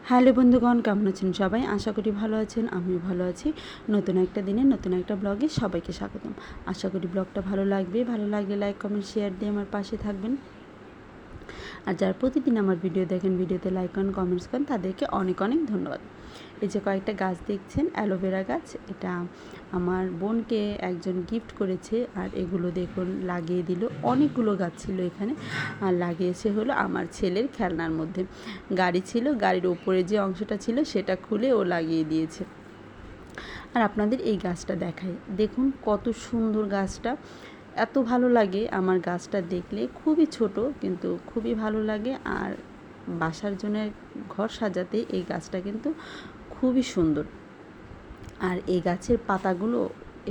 Hello বন্ধুগণ, কেমন আছেন সবাই? আশা করি ভালো আছেন, আমিও ভালো আছি। নতুন একটা দিনে নতুন একটা ব্লগে সবাইকে স্বাগতম। আশা করি ব্লগটা ভালো লাগবে। ভালো লাগলে লাইক, কমেন্ট, শেয়ার দিয়ে আমার পাশে থাকবেন। আর যারা প্রতিদিন আমার ভিডিও দেখেন, ভিডিওতে লাইক করেন, কমেন্টস করেন, তাদেরকে অনেক অনেক ধন্যবাদ। এই যে কয়েকটা গাছ দেখছেন, অ্যালোভেরা গাছ, এটা আমার বোনকে একজন গিফট করেছে। আর এগুলো দেখুন লাগিয়ে দিল। অনেকগুলো গাছ ছিল এখানে, আর লাগিয়েছে হলো আমার ছেলের খেলনার মধ্যে। গাড়ি ছিল, গাড়ির ওপরে যে অংশটা ছিল সেটা খুলে ও লাগিয়ে দিয়েছে। আর আপনাদের এই গাছটা দেখাই, দেখুন কত সুন্দর গাছটা। এত ভালো লাগে আমার গাছটা দেখলে। খুবই ছোট কিন্তু খুবই ভালো লাগে। আর বাসার জন্য ঘর সাজাতে এই গাছটা কিন্তু খুবই সুন্দর। আর এই গাছের পাতাগুলো,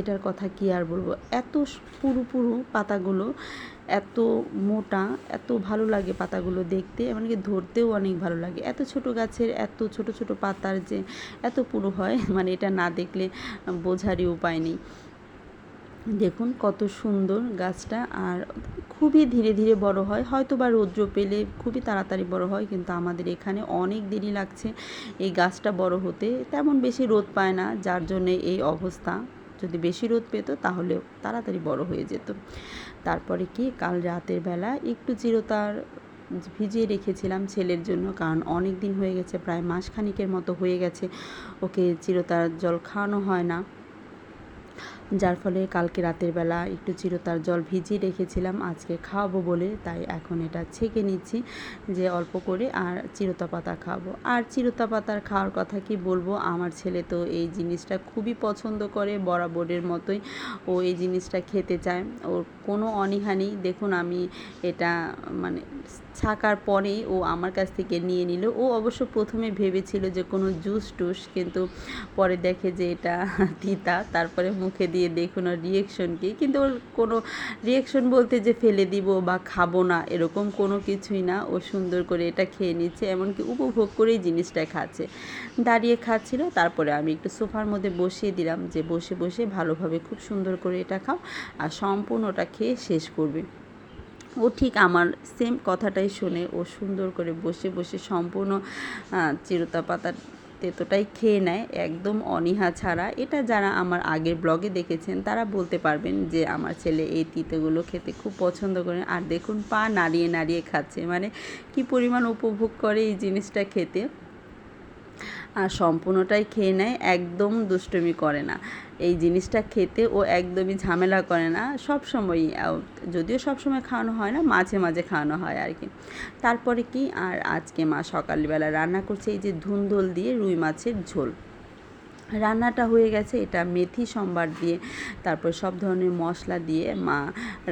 এটার কথা কি আর বলবো, এত পুরু পুরু পাতাগুলো, এত মোটা, এত ভালো লাগে পাতাগুলো দেখতে, এমনকি ধরতেও অনেক ভালো লাগে। এত ছোট গাছের এত ছোট ছোট পাতার যে এত পুরু হয়, মানে এটা না দেখলে বোঝারই উপায় নেই। দেখুন কত সুন্দর গাছটা। আর খুবই ধীরে ধীরে বড় হয়, হয়তো বা রৌদ্র পেলে খুবই তাড়াতাড়ি বড় হয়, কিন্তু আমাদের এখানে অনেক দেরি লাগছে এই গাছটা বড় হতে। তেমন বেশি রোদ পায় না, যার জন্যে এই অবস্থা। যদি বেশি রোদ পেত তাহলে তাড়াতাড়ি বড় হয়ে যেত। তারপরে কি, কাল রাতের বেলা একটু চিরতার ভিজিয়ে রেখেছিলাম ছেলের জন্য, কারণ অনেক দিন হয়ে গেছে, প্রায় মাসখানিকের মতো হয়ে গেছে ওকে চিরতার জল খাওয়ানো হয় না। যার ফলে কালকে রাতের বেলা একটু চিরতার জল ভিজিয়ে রেখেছিলাম আজকে খাওয়াবো বলে। তাই এখন এটা ছেঁকে নিচ্ছি যে অল্প করে, আর চিরতা পাতা খাওয়াবো। আর চিরতা পাতার খাওয়ার কথা কি বলবো, আমার ছেলে তো এই জিনিসটা খুবই পছন্দ করে, বরাবরের মতোই ও এই জিনিসটা খেতে চায়। ওর কোনো অনীহা নেই। দেখুন আমি এটা মানে ছাকার পরেই ও আমার কাছ থেকে নিয়ে নিল। ও অবশ্য প্রথমে ভেবেছিল যে কোনো জুস টুস, কিন্তু পরে দেখে যে এটা তিতা। তারপরে মুখে দিয়ে দেখুন ওর রিয়েকশন কী। কিন্তু ওর কোনো রিয়েকশন বলতে যে ফেলে দিব বা খাবো না এরকম কোনো কিছুই না। ও সুন্দর করে এটা খেয়ে নিচ্ছে, এমনকি উপভোগ করেই জিনিসটা খাচ্ছে। দাঁড়িয়ে খাচ্ছিল, তারপরে আমি একটু সোফার মধ্যে বসিয়ে দিলাম যে বসে বসে ভালোভাবে খুব সুন্দর করে এটা খাও, আর সম্পূর্ণটা খেয়ে শেষ করবে। ও ঠিক আমার সেম কথাটাই শোনে। ও সুন্দর করে বসে বসে সম্পূর্ণ চিরতা পাতার তেতোটাই খেয়ে নেয়, একদম অনীহা ছাড়া। এটা যারা আমার আগের ব্লগে দেখেছেন তারা বলতে পারবেন যে আমার ছেলে এই তিতেগুলো খেতে খুব পছন্দ করে। আর দেখুন পা নাড়িয়ে নাড়িয়ে খাচ্ছে, মানে কি পরিমাণ উপভোগ করে এই জিনিসটা খেতে। আর সম্পূর্ণটাই খেয়ে নেয়, একদম দুষ্টুমি করে না। এই জিনিসটা খেতে ও একদমই ঝামেলা করে না সব সময়ই, যদিও সব সময় খাওয়ানো হয় না, মাঝে মাঝে খাওয়ানো হয় আর কি। তারপরে কি, আর আজকে মা সকালবেলা রান্না করছে এই যে ধুন্দুল দিয়ে রুই মাছের ঝোল। রান্নাটা হয়ে গেছে, এটা মেথি সম্বার দিয়ে, তারপর সব ধরনের মশলা দিয়ে মা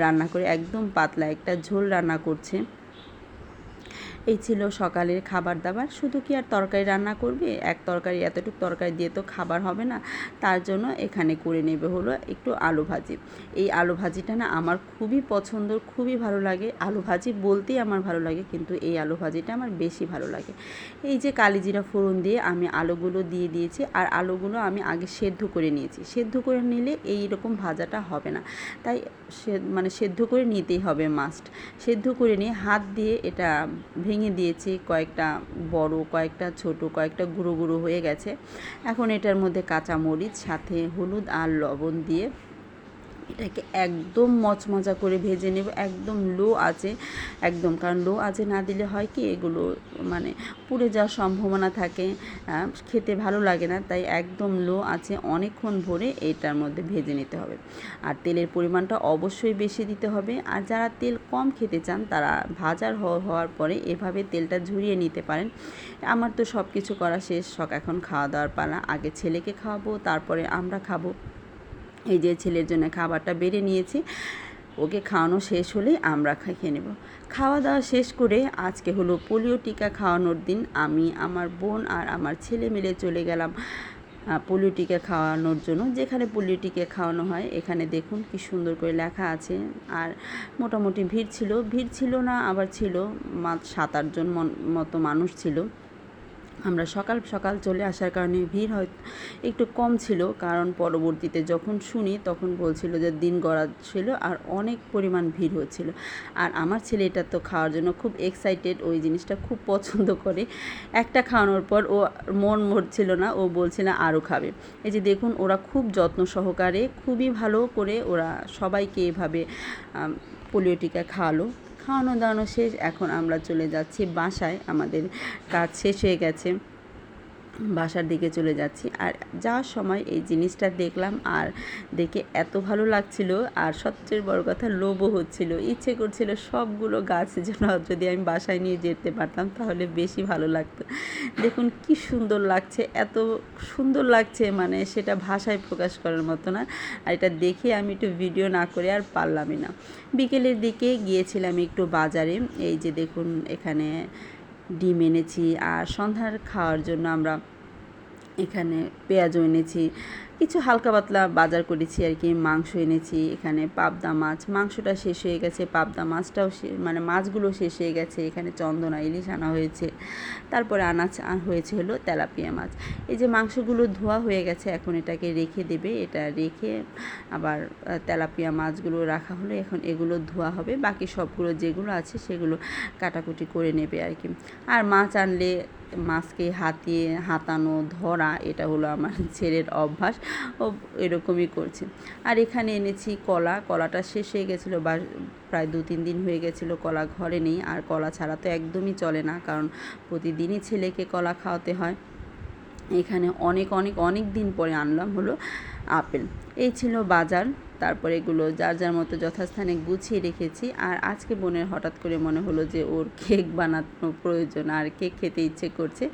রান্না করে একদম পাতলা একটা ঝোল রান্না করছে। এই ছিল সকালের খাবার দাবার। শুধু কি আর তরকারি রান্না করবে? এক তরকারি, এতটুকু তরকারি দিয়ে তো খাবার হবে না। তার জন্য এখানে করে নেবে হলো একটু আলু ভাজি। এই আলু ভাজিটা না আমার খুবই পছন্দ, খুবই ভালো লাগে। আলু ভাজি বলতেই আমার ভালো লাগে, কিন্তু এই আলু ভাজিটা আমার বেশি ভালো লাগে। এই যে কালিজিরা ফোড়ন দিয়ে আমি আলুগুলো দিয়ে দিয়েছি, আর আলুগুলো আমি আগে সেদ্ধ করে নিয়েছি। সেদ্ধ করে নিলে এই রকম ভাজাটা হবে না, তাই সেদ্ধ করে নিতেই হবে মাস্ট। সেদ্ধ করে নিয়ে হাত দিয়ে এটা ভেঙে দিয়েছি, কয়েকটা বড়, কয়েকটা ছোট, কয়েকটা গুঁড়ো গুঁড়ো হয়ে গেছে। এখন এটার মধ্যে কাঁচা মরিচ, সাথে হলুদ আর লবণ দিয়ে এটাকে একদম মচমচা করে ভেজে নেব, একদম লো আঁচে। একদম, কারণ লো আঁচে না দিলে হয় কি, এগুলো মানে পুড়ে যাওয়ার সম্ভাবনা থাকে, খেতে ভালো লাগে না। তাই একদম লো আঁচে অনেকক্ষণ ভরে এটার মধ্যে ভেজে নিতে হবে। আর তেলের পরিমাণটা অবশ্যই বেশি দিতে হবে। আর যারা তেল কম খেতে চান তারা ভাজার হওয়ার পরে এভাবে তেলটা ঝরিয়ে নিতে পারেন। আমার তো সব কিছু করা শেষ, এখন খাওয়া দাওয়ার পালা। আগে ছেলেকে খাওয়াবো, তারপরে আমরা খাবো। এই যে ছেলের জন্য খাবারটা বেড়ে নিয়েছি, ওকে খাওয়ানো শেষ হলেই আমরা খেয়ে নেব। খাওয়া দাওয়া শেষ করে আজকে হলো পোলিও টিকা খাওয়ানোর দিন। আমি, আমার বোন আর আমার ছেলে মিলে চলে গেলাম পোলিও টিকা খাওয়ানোর জন্য। যেখানে পোলিও টিকা খাওয়ানো হয়, এখানে দেখুন কি সুন্দর করে লেখা আছে। আর মোটামুটি ভিড় ছিল না, আবার ছিল 7-8 জন মতো মানুষ ছিল। আমরা সকাল সকাল চলে আসার কারণে ভিড় হয়তো একটু কম ছিল, কারণ পরবর্তীতে যখন শুনি তখন বলছিল যে দিন গড়া ছিল আর অনেক পরিমাণ ভিড় হচ্ছিল। আর আমার ছেলে এটা তো খাওয়ার জন্য খুব এক্সাইটেড, ওই জিনিসটা খুব পছন্দ করে। একটা খাওয়ানোর পর ও মন মরছিল না, ও বলছিল আরও খাবে। এই যে দেখুন, ওরা খুব যত্ন সহকারে খুবই ভালো করে ওরা সবাইকে এভাবে পোলিও টিকা খাওয়ানো দাওয়ানো শেষ। এখন আমরা চলে যাচ্ছি বাসায়, আমাদের কাজ শেষ হয়ে গেছে, বাসার দিকে চলে যাচ্ছি। আর যাওয়ার সময় এই জিনিসটা দেখলাম আর দেখে এত ভালো লাগছিল, আর সবচেয়ে বড় কথা লোভও হচ্ছিল, ইচ্ছে করছিল সবগুলো গাছ যেন যদি আমি বাসায় নিয়ে যেতে পারতাম তাহলে বেশি ভালো লাগতো। দেখুন কি সুন্দর লাগছে, এত সুন্দর লাগছে মানে সেটা ভাষায় প্রকাশ করার মতো না। আর এটা দেখে আমি একটু ভিডিও না করে আর পারলামই না। বিকেলের দিকে গিয়েছিলাম একটু বাজারে, এই যে দেখুন এখানে ডিম এনেছি, আর সন্ধ্যার খাওয়ার জন্য আমরা এখানে পেঁয়াজও এনেছি, কিছু হালকা পাতলা বাজার করেছি আর কি। মাংস এনেছি, এখানে পাবদা মাছ, মাংসটা শেষ হয়ে গেছে, পাবদা মাছটাও মানে মাছগুলো শেষ হয়ে গেছে। এখানে চন্দনা ইলিশ আনা হয়েছে, তারপরে হয়েছে হলো তেলাপিয়া মাছ। এই যে মাংসগুলো ধোয়া হয়ে গেছে, এখন এটাকে রেখে দেবে, এটা রেখে আবার তেলাপিয়া মাছগুলো রাখা হলো, এখন এগুলো ধোয়া হবে, বাকি সবগুলো যেগুলো আছে সেগুলো কাটাকুটি করে নেবে আর কি। আর মাছ আনলে মাছকে হাতানো ধরা এটা হলো আমার ছেলের অভ্যাস, ও এরকমই করছে। আর এখানে এনেছি কলাটা শেষ হয়ে গেছিলো, বা প্রায় 2-3 দিন হয়ে গেছিলো কলা ঘরে নেই। আর কলা ছাড়া তো একদমই চলে না, কারণ প্রতিদিনই ছেলেকে কলা খাওয়াতে হয়। এখানে অনেক দিন পরে আনলাম হলো আপেল। এই ছিল বাজার। তারপরে এগুলো যার যার মতো যথাস্থানে গুছিয়ে রেখেছি। আর আজকে বোনের হঠাৎ করে মনে হলো যে ওর কেক বানানো প্রয়োজন, আর কেক খেতে ইচ্ছে করছে।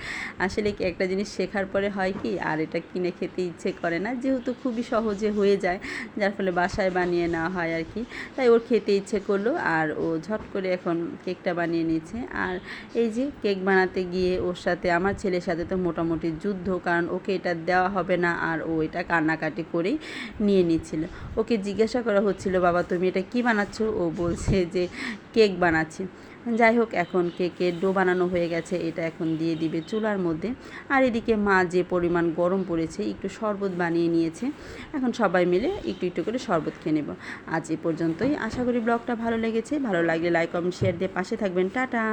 আসলে কি একটা জিনিস শেখার পরে হয় কি, আর এটা কিনে খেতে ইচ্ছে করে না, যেহেতু খুবই সহজে হয়ে যায়, যার ফলে বাসায় বানিয়ে নেওয়া হয় আর কি। তাই ওর খেতে ইচ্ছে করলো, আর ও ঝট করে এখন কেকটা বানিয়ে নিচ্ছে। আর এই যে কেক বানাতে গিয়ে ওর সাথে, আমার ছেলের সাথে তো মোটামুটি যুদ্ধ, কারণ ওকে এটা দেওয়া হবে না, আর ও এটা কান্নাকাটি করেই নিয়ে নিচ্ছিল। ওকে জিজ্ঞাসা করা হচ্ছিল, বাবা তুমি এটা কি বানাচ্ছ? ও বলছে যে কেক বানাচ্ছি। যাই হোক, এখন কেকের ডো বানানো হয়ে গেছে, এটা এখন দিয়ে দিবে চুলার মধ্যে। আর এদিকে মা যে পরিমাণ গরম পড়েছে, একটু শরবত বানিয়ে নিয়েছে, এখন সবাই মিলে একটু একটু করে শরবত খেয়ে নেব। আজ এ পর্যন্তই, আশা করি ব্লগটা ভালো লেগেছে, ভালো লাগলে লাইক কমেন্ট শেয়ার দিয়ে পাশে থাকবেন। টাটা।